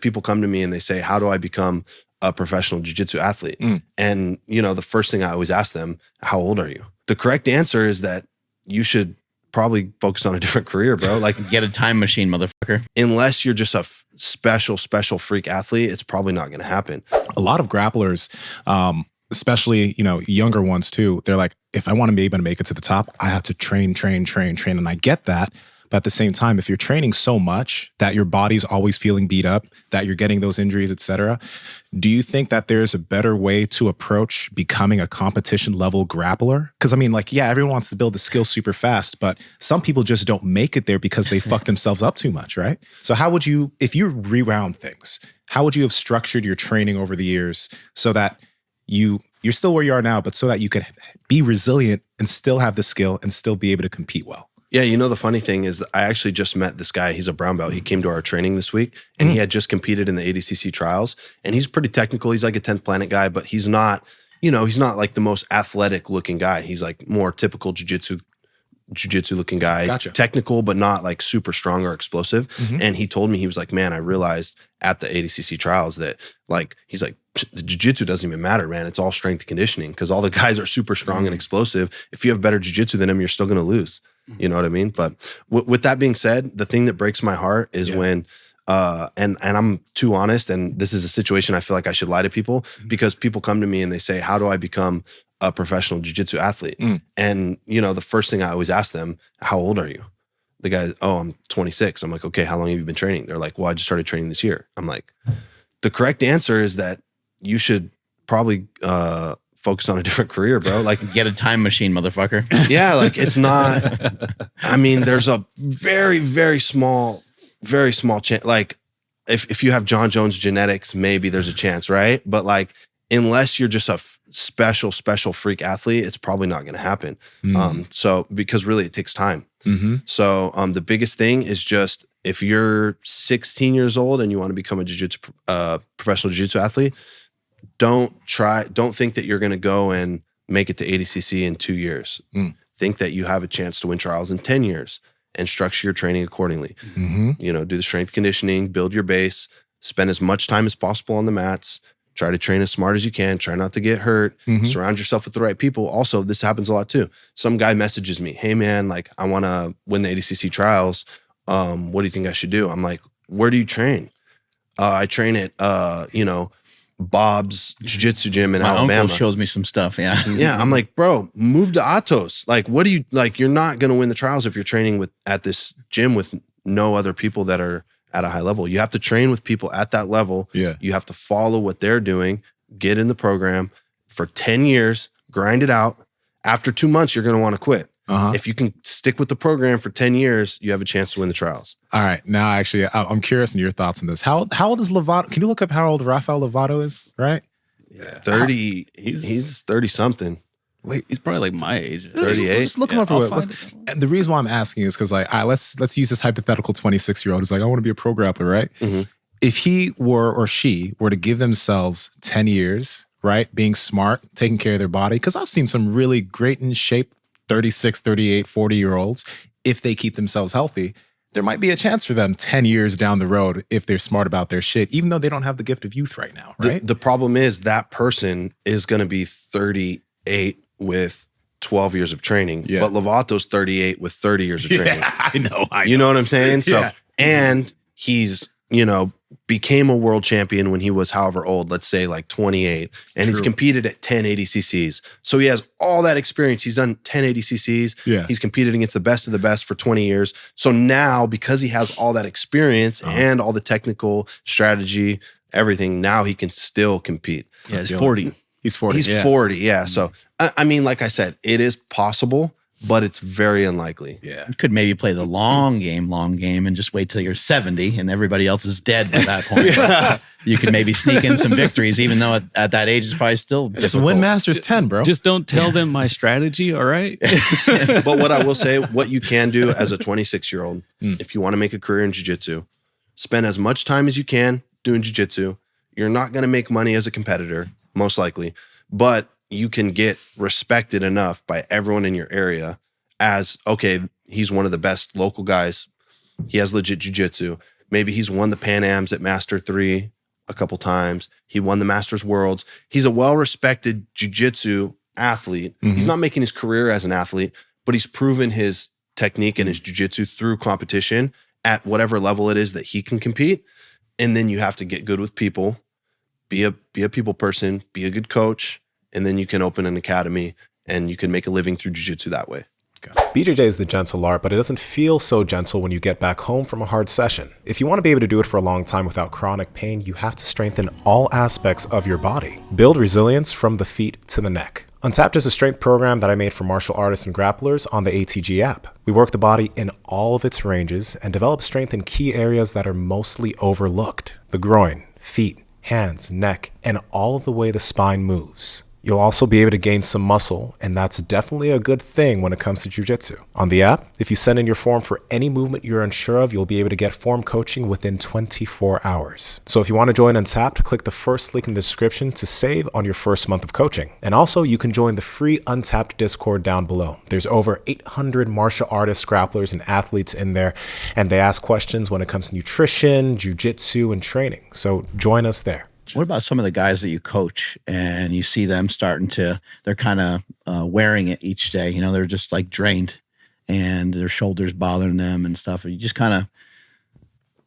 people come to me and they say, how do I become a professional jiu-jitsu athlete? And, you know, the first thing I always ask them, how old are you? The correct answer is that you should probably focus on a different career, bro. Like, get a time machine, motherfucker. Unless you're just a special freak athlete, it's probably not going to happen. A lot of grapplers, especially, you know, younger ones too, they're like, if I want to be able to make it to the top, I have to train. And I get that. But at the same time, if you're training so much that your body's always feeling beat up, that you're getting those injuries, etc., do you think that there's a better way to approach becoming a competition level grappler? Because I mean, like, yeah, everyone wants to build the skill super fast, but some people just don't make it there because they fuck themselves up too much, right? So how would you, if you rewound things, how would you have structured your training over the years so that you're still where you are now, but so that you could be resilient and still have the skill and still be able to compete well? Yeah, you know, the funny thing is that I actually just met this guy. He's a brown belt. He came to our training this week, and he had just competed in the ADCC trials. And he's pretty technical. He's like a 10th planet guy, but he's not, you know, he's not like the most athletic looking guy. He's like more typical jiu-jitsu looking guy. Gotcha. Technical, but not like super strong or explosive. And he told me, he was like, man, I realized at the ADCC trials that, like, he's like, the jiu-jitsu doesn't even matter, man. It's all strength and conditioning, because all the guys are super strong and explosive. If you have better jiu-jitsu than them, you're still going to lose. You know what I mean? But with that being said, the thing that breaks my heart is when, and I'm too honest, and this is a situation I feel like I should lie to people, because people come to me and they say, how do I become a professional jiu-jitsu athlete? And, you know, the first thing I always ask them, how old are you? The guy, oh, I'm 26. I'm like, okay, how long have you been training? They're like, well, I just started training this year. I'm like, the correct answer is that you should probably focus on a different career, bro. Like, get a time machine, motherfucker. Yeah, like, it's not, I mean, there's a very small chance. Like, if you have John Jones genetics, maybe there's a chance, right? But like, unless you're just a special freak athlete, it's probably not going to happen. So, because really it takes time. So the biggest thing is just, if you're 16 years old and you want to become a professional jiu-jitsu athlete, don't think that you're going to go and make it to ADCC in 2 years. Think that you have a chance to win trials in 10 years, and structure your training accordingly. You know, do the strength conditioning, build your base, spend as much time as possible on the mats, try to train as smart as you can, try not to get hurt, surround yourself with the right people. Also, this happens a lot too. Some guy messages me, hey man, like, I want to win the ADCC trials. What do you think I should do? I'm like, where do you train? I train at, you know, Bob's Jiu-Jitsu gym in Alabama. My uncle shows me some stuff, yeah. Yeah, I'm like, bro, move to Atos. Like, what do you, like, you're not going to win the trials if you're training at this gym with no other people that are at a high level. You have to train with people at that level. Yeah. You have to follow what they're doing, get in the program for 10 years, grind it out. After 2 months, you're going to want to quit. If you can stick with the program for 10 years, you have a chance to win the trials. All right. Now, actually, I'm curious in your thoughts on this. How old is Lovato? Can you look up how old Rafael Lovato is, right? Yeah, 30. He's 30 something. Wait, he's probably like my age. 38. Just look him up. And the reason why I'm asking is because, like, let's use this hypothetical 26-year-old who's like, I want to be a pro grappler, right? If he or she were to give themselves 10 years, right, being smart, taking care of their body, because I've seen some really great in shape 36, 38, 40-year-olds, if they keep themselves healthy, there might be a chance for them 10 years down the road if they're smart about their shit, even though they don't have the gift of youth right now, right? The problem is that person is going to be 38 with 12 years of training, but Lovato's 38 with 30 years of training. Yeah, I know. You know what I'm saying? So, and he's, you know, became a world champion when he was however old, let's say like 28, and he's competed at 10 ADCCs. So he has all that experience. He's done 10 ADCCs. Yeah. He's competed against the best of the best for 20 years. So now, because he has all that experience and all the technical strategy, everything, now he can still compete. Yeah, he's 40. He's 40. He's 40, yeah. So, I mean, like I said, it is possible, but it's very unlikely. Yeah. You could maybe play the long game and just wait till you're 70 and everybody else is dead by that point. You could maybe sneak in some victories, even though at that age it's probably still difficult. Just win Masters 10, bro. Just don't tell them my strategy, all right? But what I will say, what you can do as a 26-year-old, if you want to make a career in jiu-jitsu, spend as much time as you can doing jiu-jitsu. You're not going to make money as a competitor, most likely, but you can get respected enough by everyone in your area as, okay, he's one of the best local guys. He has legit jiu-jitsu. Maybe he's won the Pan Ams at Master 3 a couple times. He won the Masters Worlds. He's a well-respected jiu-jitsu athlete. He's not making his career as an athlete, but he's proven his technique and his jiu-jitsu through competition at whatever level it is that he can compete. And then you have to get good with people, be a people person, be a good coach, and then you can open an academy and you can make a living through jiu-jitsu that way. BJJ is the gentle art, but it doesn't feel so gentle when you get back home from a hard session. If you want to be able to do it for a long time without chronic pain, you have to strengthen all aspects of your body. Build resilience from the feet to the neck. Untapped is a strength program that I made for martial artists and grapplers on the ATG app. We work the body in all of its ranges and develop strength in key areas that are mostly overlooked: the groin, feet, hands, neck, and all of the way the spine moves. You'll also be able to gain some muscle, and that's definitely a good thing when it comes to jiu-jitsu. On the app, if you send in your form for any movement you're unsure of, you'll be able to get form coaching within 24 hours. So if you want to join Untapped, click the first link in the description to save on your first month of coaching. And also, you can join the free Untapped Discord down below. There's over 800 martial artists, grapplers, and athletes in there, and they ask questions when it comes to nutrition, jiu-jitsu, and training. So join us there. What about some of the guys that you coach and you see them they're kind of wearing it each day? You know, they're just like drained and their shoulders bothering them and stuff. You just kind of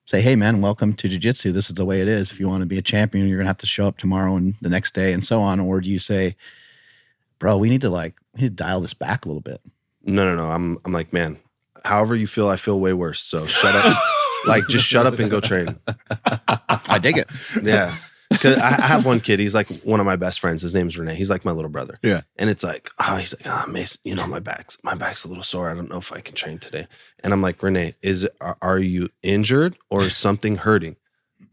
say, hey, man, welcome to jiu-jitsu. This is the way it is. If you want to be a champion, you're going to have to show up tomorrow and the next day and so on. Or do you say, bro, we need to dial this back a little bit? No. I'm like, man, however you feel, I feel way worse. So shut up. Just shut up and go train. I dig it. Yeah. Because I have one kid, he's like one of my best friends. His name's Renee. He's like my little brother. Yeah. And it's like, he's like, Mason, you know, my back's a little sore. I don't know if I can train today. And I'm like, Renee, are you injured or is something hurting?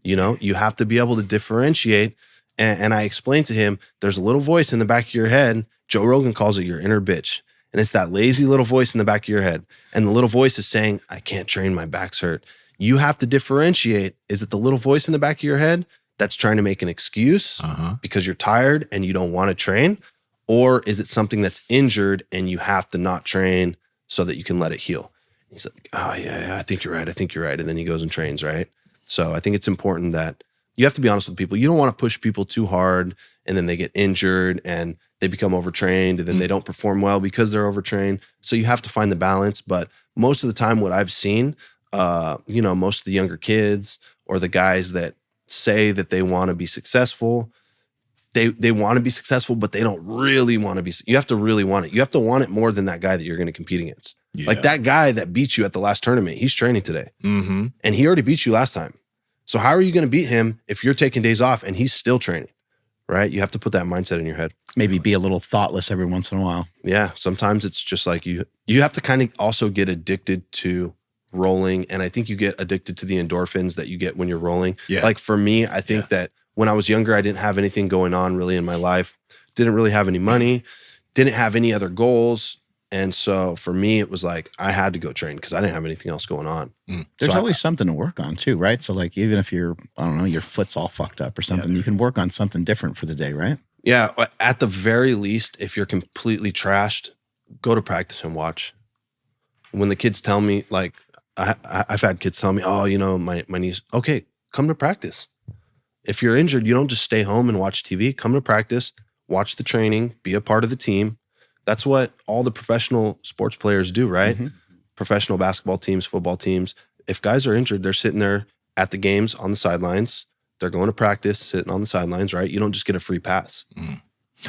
You know, you have to be able to differentiate. And I explained to him, there's a little voice in the back of your head. Joe Rogan calls it your inner bitch. And it's that lazy little voice in the back of your head. And the little voice is saying, I can't train, my back's hurt. You have to differentiate. Is it the little voice in the back of your head that's trying to make an excuse because you're tired and you don't want to train? Or is it something that's injured and you have to not train so that you can let it heal? He's like, oh yeah, I think you're right. And then he goes and trains, right? So I think it's important that you have to be honest with people. You don't want to push people too hard and then they get injured and they become overtrained and then they don't perform well because they're overtrained. So you have to find the balance. But most of the time what I've seen, most of the younger kids or the guys that say that they want to be successful, they want to be successful, but they don't really want to be. You have to really want it. You have to want it more than that guy that you're going to compete against. Yeah. Like that guy that beat you at the last tournament, he's training today. And he already beat you last time. So how are you going to beat him if you're taking days off and he's still training, right? You have to put that mindset in your head. Maybe be a little thoughtless every once in a while. Yeah. Sometimes it's just like you have to kind of also get addicted to rolling. And I think you get addicted to the endorphins that you get when you're rolling. Yeah. Like for me, I think that when I was younger, I didn't have anything going on really in my life. Didn't really have any money. Didn't have any other goals. And so for me, it was like, I had to go train because I didn't have anything else going on. There's always something to work on too, right? So like, even if your foot's all fucked up or something, you can work on something different for the day, right? Yeah. At the very least, if you're completely trashed, go to practice and watch. When the kids tell me, like, I've had kids tell me, oh, my knees. Okay, come to practice. If you're injured, you don't just stay home and watch TV. Come to practice, watch the training, be a part of the team. That's what all the professional sports players do, right? Professional basketball teams, football teams. If guys are injured, they're sitting there at the games on the sidelines. They're going to practice, sitting on the sidelines, right? You don't just get a free pass.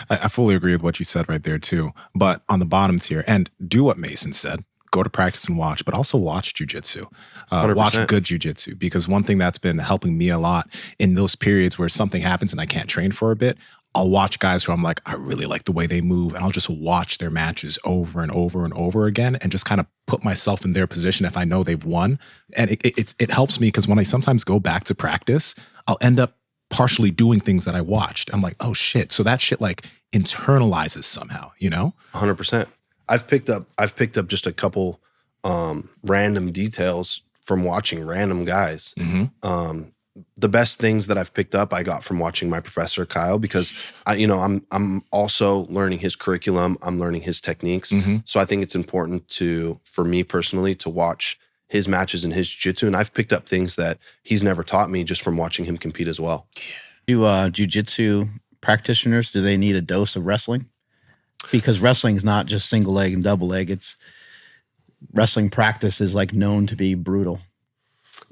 I fully agree with what you said right there too. But on the bottom tier, and do what Mason said. Go to practice and watch, but also watch jiu-jitsu. Watch good jiu-jitsu, because one thing that's been helping me a lot in those periods where something happens and I can't train for a bit, I'll watch guys who I'm like, I really like the way they move, and I'll just watch their matches over and over and over again and just kind of put myself in their position if I know they've won. And it helps me because when I sometimes go back to practice, I'll end up partially doing things that I watched. I'm like, oh shit. So that shit like internalizes somehow, 100%. I've picked up just a couple random details from watching random guys. The best things that I've picked up, I got from watching my professor Kyle, because I'm also learning his curriculum. I'm learning his techniques. So I think it's important for me personally to watch his matches and his jiu-jitsu, and I've picked up things that he's never taught me just from watching him compete as well. Do jiu-jitsu practitioners, do they need a dose of wrestling? Because wrestling is not just single leg and double leg. It's wrestling practice is like known to be brutal.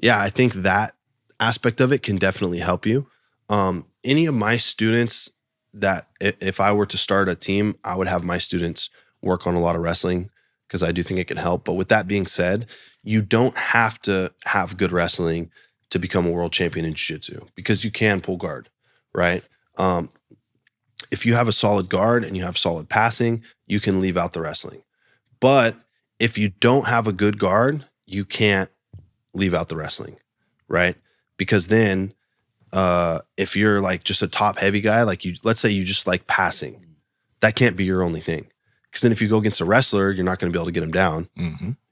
Yeah, I think that aspect of it can definitely help you. Any of my students that if I were to start a team, I would have my students work on a lot of wrestling because I do think it can help. But with that being said, you don't have to have good wrestling to become a world champion in jiu-jitsu because you can pull guard, right? If you have a solid guard and you have solid passing, you can leave out the wrestling. But if you don't have a good guard, you can't leave out the wrestling, right? Because then if you're like just a top heavy guy, like let's say you just like passing, that can't be your only thing. Because then if you go against a wrestler, you're not going to be able to get him down,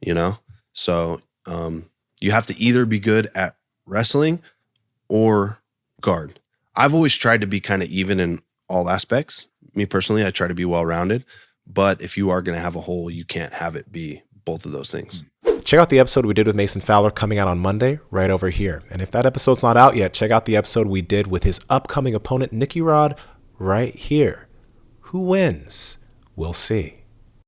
you know? So you have to either be good at wrestling or guard. I've always tried to be kind of even in all aspects. Me personally, I try to be well-rounded. But if you are going to have a hole, you can't have it be both of those things. Check out the episode we did with Mason Fowler coming out on Monday right over here. And if that episode's not out yet, check out the episode we did with his upcoming opponent, Nicky Rod, right here. Who wins? We'll see.